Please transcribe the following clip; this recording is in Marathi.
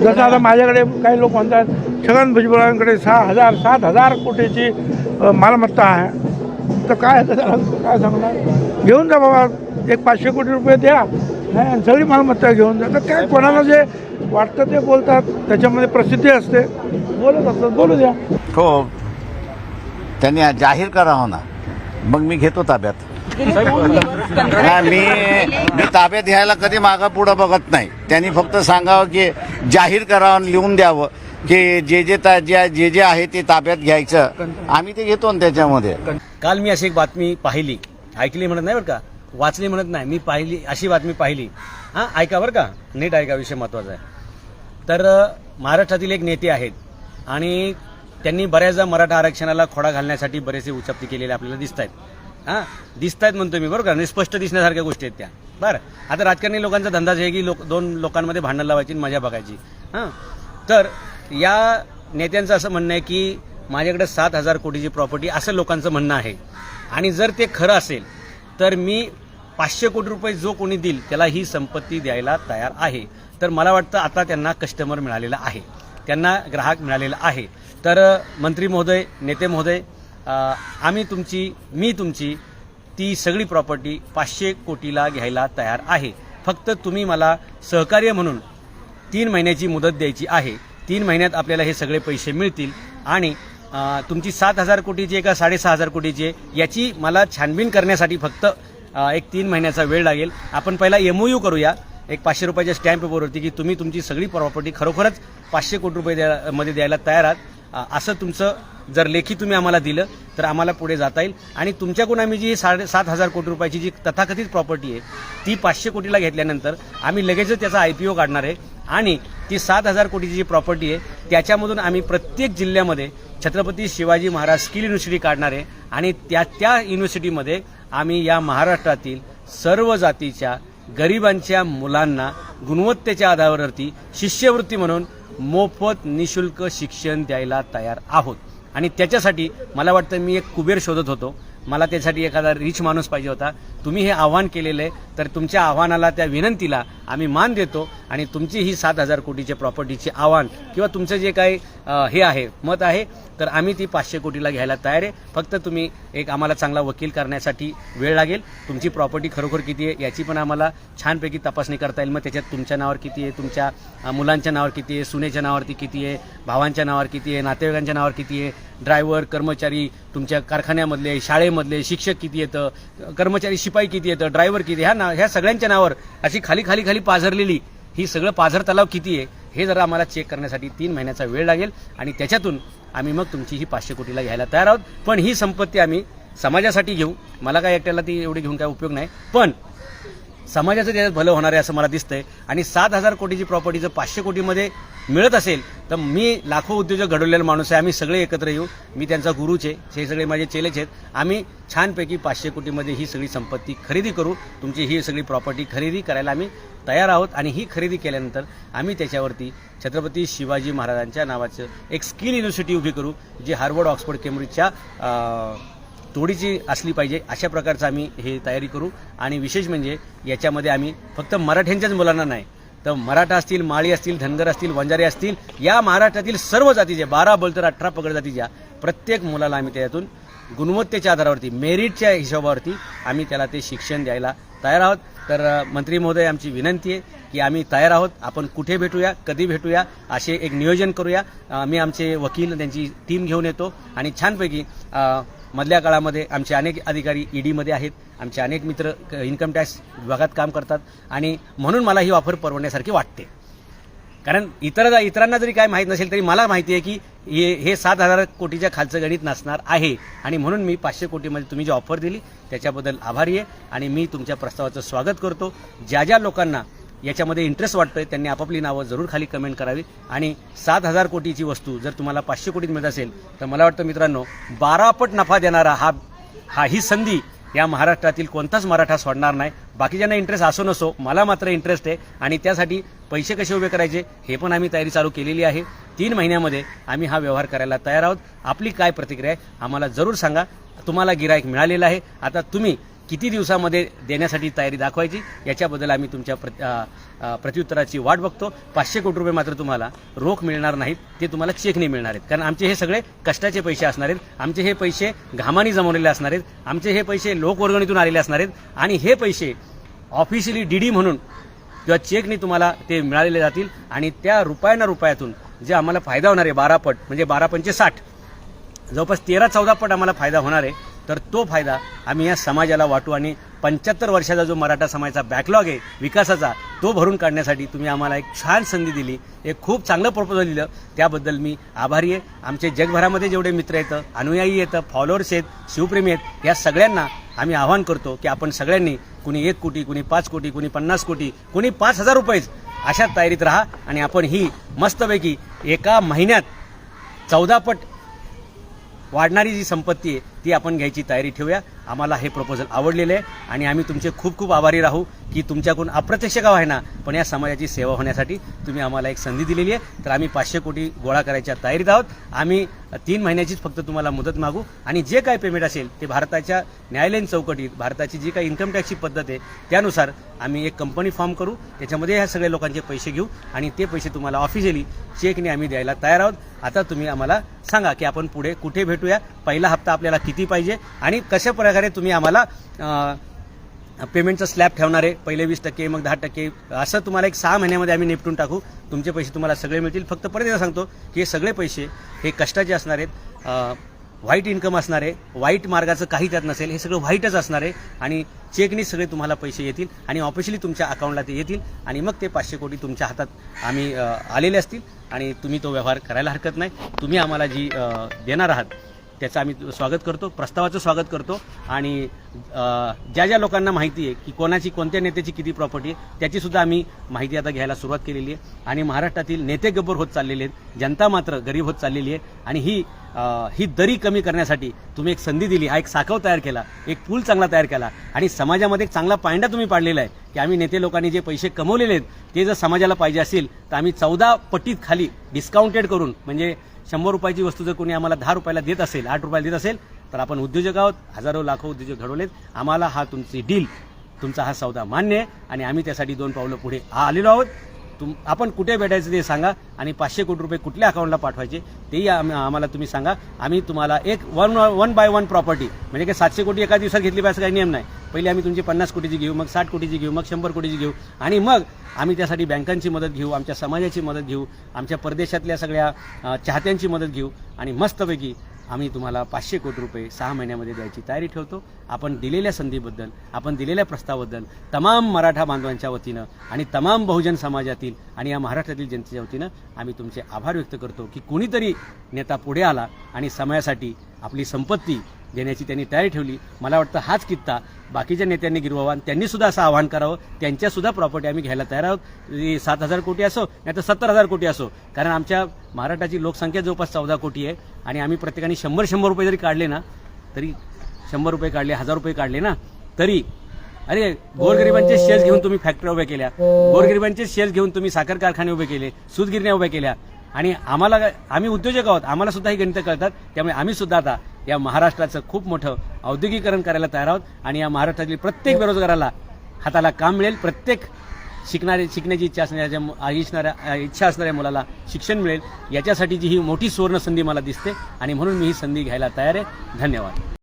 जसं आता माझ्याकडे काही लोक म्हणतात छगन भुजबळांकडे 7,000 कोटीची मालमत्ता आहे, तर काय त्याला काय सांगणार? घेऊन जा बाबा, एक 500 कोटी रुपये द्या आणि सगळी मालमत्ता घेऊन जा. तर काय कोणाला जे वाटतं ते बोलतात, त्याच्यामध्ये प्रसिद्धी असते, बोलत असतात, बोलू द्या. हो, त्यांनी जाहीर करावं ना, मग मी घेतो ताब्यात. मी ताब्यात घ्यायला कधी मागं पुढं बघत नाही. त्यांनी फक्त सांगावं की जाहीर करावं, लिहून द्यावं की जे आहे ते ताब्यात घ्यायचं, आम्ही ते घेतो ना त्याच्यामध्ये. काल मी अशी एक बातमी पाहिली, ऐकली म्हणत नाही बरं का, वाचली म्हणत नाही, मी पाहिली, अशी बातमी पाहिली. हां, ऐका बरं का, नीट ऐका, विषय महत्त्वाचा आहे. तर महाराष्ट्रातील एक नेते आहेत आणि त्यांनी बऱ्याचदा मराठा आरक्षणाला खोडा घालण्यासाठी बरेचसे उच्चाप्ती केलेले आपल्याला दिसत आहेत. हां, दिसत आहेत म्हणतो मी, बरोबर का, स्पष्ट दिसण्यासारख्या गोष्टी आहेत त्या. बरं, आता राजकारणी लोकांचा धंदाच आहे की दोन लोकांमध्ये भांडण लावायची, मजा बघायची. हां, तर या नेत्यांचं असं म्हणणं आहे की माझ्याकडे 7,000 कोटीची प्रॉपर्टी, असं लोकांचं म्हणणं आहे. आणि जर ते खरं असेल तर मी 500 कोटी रुपये जो कोणी देईल त्याला ही संपत्ती द्यायला तयार आहे. तर मला वाटतं आता त्यांना कस्टमर मिळालेला आहे, त्यांना ग्राहक मिळालेला आहे. तर मंत्री महोदय, नेते महोदय, मी तुमची ती सगळी प्रॉपर्टी 500 कोटीला घ्यायला तयार आहे. फक्त तुम्ही मला सहकार्य म्हणून 3 महिन्याची मुदत द्यायची आहे. 3 महिन्यात आपल्याला हे सगळे पैसे मिळतील आणि तुमची 7,000 कोटीची आहे का 6,500 कोटीची आहे याची मला छानबीन करण्यासाठी फक्त एक 3 महिन्याचा वेळ लागेल. आपण पहिला MOU करूया, एक 500 रुपयाच्या स्टॅम्प पेपरवरती, की तुम्ही तुमची सगळी प्रॉपर्टी खरोखरच 500 कोटी रुपये मध्ये द्यायला तयार आहात. असं तुमचं जर लेखी तुम्ही आम्हाला दिलं तर आम्हाला पुढे जाता येईल. आणि तुमच्याकडून आम्ही जी 7,500 कोटी रुपयाची जी तथाकथित प्रॉपर्टी आहे ती 500 कोटीला घेतल्यानंतर आम्ही लगेचच त्याचा IPO काढणार आहे आणि ती 7,000 कोटीची जी प्रॉपर्टी आहे त्याच्यामधून आम्ही प्रत्येक जिल्ह्यामध्ये छत्रपती शिवाजी महाराज स्किल युनिव्हर्सिटी काढणार आहे. आणि त्या युनिव्हर्सिटीमध्ये आम्ही या महाराष्ट्रातील सर्व जातीच्या गरिबांच्या मुलांना गुणवत्तेच्या आधारावरती शिष्यवृत्ती म्हणून मोफत निशुल्क शिक्षण द्यायला तयार आहोत. आणि त्याच्यासाठी मला वाटतं मी एक कुबेर शोधत होतो, मला त्यासाठी एखादा रिच माणूस पाहिजे होता. तुम्ही हे आव्हान केलेलं आहे, तर तुमच्या आव्हानाला, त्या विनंतीला आम्ही मान देतो आणि तुमची ही 7,000 कोटीच्या प्रॉपर्टीचे आव्हान किंवा तुमचं जे काही हे आहे, मत आहे, तर आम्ही ती 500 कोटीला घ्यायला तयार आहे. फक्त तुम्ही एक आम्हाला चांगला वकील करण्यासाठी वेळ लागेल. तुमची प्रॉपर्टी खरोखर किती आहे याची पण आम्हाला छानपैकी तपासणी करता येईल. मग त्याच्यात तुमच्या नावावर किती आहे, तुमच्या मुलांच्या नावावर किती आहे, सुनेच्या नावावरती किती आहे, भावांच्या नावावर किती आहे, नातेवाईकांच्या नावावर किती आहे, ड्रायव्हर, कर्मचारी, तुमच्या कारखान्यामधले, शाळेमधले शिक्षक किती येतं, कर्मचारी शिपाई किती येतं, ड्रायव्हर किती, ह्या सगळ्यांच्या नावावर अशी खाली पाझरलेली ही सगळं पाझर तलाव किती आहे हे जरा आम्हाला चेक करण्यासाठी 3 महिन्याचा वेळ लागेल. आणि त्याच्यातून आम्ही मग तुमची ही 500 कोटीला घ्यायला तयार आहोत. पण ही संपत्ती आम्ही समाजासाठी घेऊ, मला काय एकट्याला ती एवढी घेऊन काय उपयोग नाही, पण समाजाचं त्याच्यात भलं होणार आहे असं मला दिसतंय. आणि 7,000 कोटीची प्रॉपर्टी जर 500 कोटीमध्ये मिळत असेल तर मी लाखो उद्योजक घडवलेला माणूस आहे, आम्ही सगळे एकत्र येऊ, मी त्यांचा गुरुच आहे, हे सगळे माझे चेलेच आहेत, आम्ही छानपैकी 500 कोटीमध्ये ही सगळी संपत्ती खरेदी करू, तुमची ही सगळी प्रॉपर्टी खरेदी करायला आम्ही तयार आहोत. आणि ही खरेदी केल्यानंतर आम्ही त्याच्यावरती छत्रपती शिवाजी महाराजांच्या नावाचं एक स्किल युनिव्हर्सिटी उभी करू, जी हार्वर्ड, ऑक्सफोर्ड, केम्ब्रिजच्या तोडीची असली पाहिजे, अशा प्रकारचं आम्ही हे तयारी करू. आणि विशेष म्हणजे याच्यामध्ये आम्ही फक्त मराठ्यांच्याच मुलांना नाही, तर मराठा असतील, माळी असतील, धनगर असतील, वंजारी असतील, या महाराष्ट्रातील सर्व जातीचे 12 बोलतर 18 पगड जातीच्या प्रत्येक मुलाला आम्ही त्यातून गुणवत्तेच्या आधारावरती, मेरिटच्या हिशोबावरती आम्ही त्याला ते शिक्षण द्यायला तयार आहोत. तर मंत्री महोदय, आमची विनंती आहे की आम्ही तयार आहोत, आपण कुठे भेटूया, कधी भेटूया, असे एक नियोजन करूया. मी आमचे वकील, त्यांची टीम घेऊन येतो आणि छानपैकी मधल्या काळामध्ये आमचे अनेक अधिकारी EDमध्ये आहेत, आमचे अनेक मित्र इन्कम टॅक्स विभागात काम करतात आणि म्हणून मला ही ऑफर परवडण्यासारखी वाटते. कारण इतरांना जरी काय माहीत नसेल तरी मला माहिती आहे की हे 7,000 कोटीच्या खालचं गणित नसणार आहे. आणि म्हणून मी 500 कोटीमध्ये तुम्ही जी ऑफर दिली त्याच्याबद्दल आभारी आहे आणि मी तुमच्या प्रस्तावाचं स्वागत करतो. ज्या लोकांना याच्यामध्ये इंटरेस्ट वाटतोय त्यांनी आपापली नावं जरूर खाली कमेंट करावी. आणि 7,000 कोटीची वस्तू जर तुम्हाला 500 कोटीत मिळत असेल तर मला वाटतं मित्रांनो, 12 पट नफा देणारा ही संधी या महाराष्ट्रातील कोणताच मराठा सोडणार नाही. बाकीच्यांना इंटरेस्ट असो नसो, मला मात्र इंटरेस्ट आहे आणि त्यासाठी पैसे कसे उभे करायचे हे पण आम्ही तयारी चालू केलेली आहे. 3 महिन्यामध्ये आम्ही हा व्यवहार करायला तयार आहोत. आपली काय प्रतिक्रिया आहे आम्हाला जरूर सांगा. तुम्हाला गिराईक मिळालेलं आहे, आता तुम्ही किती दिवसामध्ये देण्यासाठी तयारी दाखवायची याच्याबद्दल आम्ही तुमच्या प्रत्युत्तराची वाट बघतो. 500 कोटी रुपये मात्र तुम्हाला रोख मिळणार नाहीत, ते तुम्हाला चेकने मिळणार आहेत. कारण आमचे हे सगळे कष्टाचे पैसे असणार आहेत, आमचे हे पैसे घामाने जमवलेले असणार आहेत, आमचे हे पैसे लोकवर्गणीतून आलेले असणार आहेत आणि हे पैसे ऑफिशियली डीडी म्हणून किंवा चेकने तुम्हाला ते मिळालेले जातील आणि त्या रुपयातून जे आम्हाला फायदा होणार आहे 12 पट म्हणजे 12 पंचे 60 जवळपास 13-14 पट आम्हाला फायदा होणार आहे. तर तो फायदा आम्ही या समाजाला वाटू आणि 75 वर्षाचा जो मराठा समाजाचा बॅकलॉग आहे विकासाचा तो भरून काढण्यासाठी तुम्ही आम्हाला एक छान संधी दिली, एक खूप चांगलं प्रपोजल दिलं, त्याबद्दल मी आभारी आहे. आमचे जगभरामध्ये जेवढे मित्र आहेत, अनुयायी आहेत, फॉलोअर्स आहेत, शिवप्रेमी आहेत, या सगळ्यांना आम्ही आवाहन करतो की आपण सगळ्यांनी कुणी 1 कोटी, कुणी 5 कोटी, कुणी 50 कोटी, कुणी 5,000 रुपयेच अशा तयारीत राहा आणि आपण ही मस्तपैकी एका महिन्यात 14 पट वाढणारी जी संपत्ती आहे ती आपण घ्यायची तयारी ठेवूया. आम्हाला हे प्रपोजल आवडलेलं आहे आणि आम्ही तुमचे खूप खूप आभारी राहू की तुमच्याकडून अप्रत्यक्ष का आहे ना पण या समाजाची सेवा होण्यासाठी तुम्ही आम्हाला एक संधी दिलेली आहे. तर आम्ही 500 कोटी गोळा करायच्या तयारीत आहोत. आम्ही 3 महिन्याचीच फक्त तुम्हाला मुदत मागू आणि जे काय पेमेंट असेल ते भारताच्या न्यायालयीन चौकटीत भारताची जी काही इन्कम टॅक्सची पद्धत आहे त्यानुसार आम्ही एक कंपनी फॉर्म करू, त्याच्यामध्ये ह्या सगळ्या लोकांचे पैसे घेऊ आणि ते पैसे तुम्हाला ऑफिशियली चेकने आम्ही द्यायला तयार आहोत. आता तुम्ही आम्हाला सांगा की आपण पुढे कुठे भेटूया, पहिला हप्ता आपल्याला किती पाहिजे आणि कशा प्रकारे तुम्ही आम्हाला पेमेंटचा स्लॅब ठेवणार आहे, पहिले 20% मग 10%, असं तुम्हाला एक 6 महिन्यामध्ये आम्ही निपटून टाकू. तुमचे पैसे तुम्हाला सगळे मिळतील. फक्त परत एकदा सांगतो की हे सगळे पैसे हे कष्टाचे असणार आहेत, व्हाईट इन्कम असणार आहे, व्हाईट मार्गाचं काही त्यात नसेल, हे सगळं व्हाईटच असणार आहे आणि चेकनी सगळे तुम्हाला पैसे येतील आणि ऑफिशियली तुमच्या अकाउंटला ते येतील आणि मग ते 500 कोटी तुमच्या हातात आम्ही आलेले असतील आणि तुम्ही तो व्यवहार करायला हरकत नाही. तुम्ही आम्हाला जी देणार आहात त्याचं आम्ही स्वागत करतो, प्रस्तावाचं स्वागत करतो आणि ज्या ज्या लोकांना माहिती आहे की कोणाची कोणत्या नेत्याची किती प्रॉपर्टी आहे त्याचीसुद्धा आम्ही माहिती आता घ्यायला सुरुवात केलेली आहे आणि महाराष्ट्रातील नेते गब्बर होत चाललेले आहेत, जनता मात्र गरीब होत चाललेली आहे आणि ही दरी कमी करण्यासाठी तुम्ही एक संधी दिली, हा एक साखव तयार केला, एक पूल चांगला तयार केला आणि समाजामध्ये एक चांगला पायंडा तुम्ही पाडलेला आहे की आम्ही नेते लोकांनी जे पैसे कमवलेले आहेत ते जर समाजाला पाहिजे असेल तर आम्ही 14 पटीत खाली डिस्काउंटेड करून म्हणजे 100 रुपयाची वस्तू जर कोणी आम्हाला 10 रुपयाला देत असेल, 8 रुपयाला देत असेल तर आपण उद्योजक आहोत, हजारो लाखो उद्योजक घडवलेत. आम्हाला हा तुमची डील, तुमचा हा सौदा मान्य आहे आणि आम्ही त्यासाठी 2 पावलं पुढे आलेलो आहोत. आपण कुठे भेटायचं ते सांगा आणि 500 कोटी रुपये कुठल्या अकाउंटला पाठवायचे तेही आम्हाला तुम्ही सांगा. आम्ही तुम्हाला एक वन बाय वन प्रॉपर्टी म्हणजे काय 700 कोटी एका दिवसात घेतली पाहिजे काही नियम नाही. पहिले आम्ही तुमची 50 कोटीची घेऊ, मग 60 कोटीची घेऊ, मग 100 कोटीची घेऊ आणि मग आम्ही त्यासाठी बँकांची मदत घेऊ, आमच्या समाजाची मदत घेऊ, आमच्या परदेशातल्या सगळ्या चाहत्यांची मदत घेऊ आणि मस्तपैकी आम्ही तुम्हाला 500 कोटी रुपये 6 महिन्यामध्ये द्यायची तयारी ठेवतो. आपण दिलेल्या संधीबद्दल, आपण दिलेल्या प्रस्तावाबद्दल तमाम मराठा बांधवांच्या वतीनं आणि तमाम बहुजन समाजातील आणि या महाराष्ट्रातील जनतेच्या वतीनं आम्ही तुमचे आभार व्यक्त करतो की कोणीतरी नेता पुढे आला आणि समाजासाठी आपली संपत्ती देण्याची त्यांनी तयारी ठेवली. मला वाटतं हाच कित्ता बाकीच्या नेत्यांनी गिरवावा आणि त्यांनीसुद्धा असं आवाहन करावं, त्यांच्यासुद्धा प्रॉपर्टी आम्ही घ्यायला तयार आहोत. 7,000 कोटी असो नाही तर 70,000 कोटी असो, कारण आमच्या महाराष्ट्राची लोकसंख्या जवळपास 14 कोटी आहे आणि आम्ही प्रत्येकाने 100 रुपये जरी काढले ना तरी 100 रुपये काढले, 1000 रुपये काढले ना तरी अरे गोरगरिबांचे शेअर्स घेऊन तुम्ही फॅक्टरी उभ्या केल्या, गोरगरिबांचे शेअर्स घेऊन तुम्ही साखर कारखाने उभे केले, सूतगिरण्या उभ्या केल्या आणि आम्ही उद्योजक आहोत, आम्हाला सुद्धा ही गणितं कळतात. त्यामुळे आम्ही सुद्धा आता या महाराष्ट्राचं खूप मोठं औद्योगिकरण करायला तयार आहोत आणि या महाराष्ट्रातील प्रत्येक बेरोजगाराला हाताला काम मिळेल, प्रत्येक शिकण्याची इच्छा असणाऱ्या मुलाला शिक्षण मिळेल. याच्यासाठी जी ही मोठी सुवर्ण संधी मला दिसते आणि म्हणून मी ही संधी घ्यायला तयार आहे. धन्यवाद.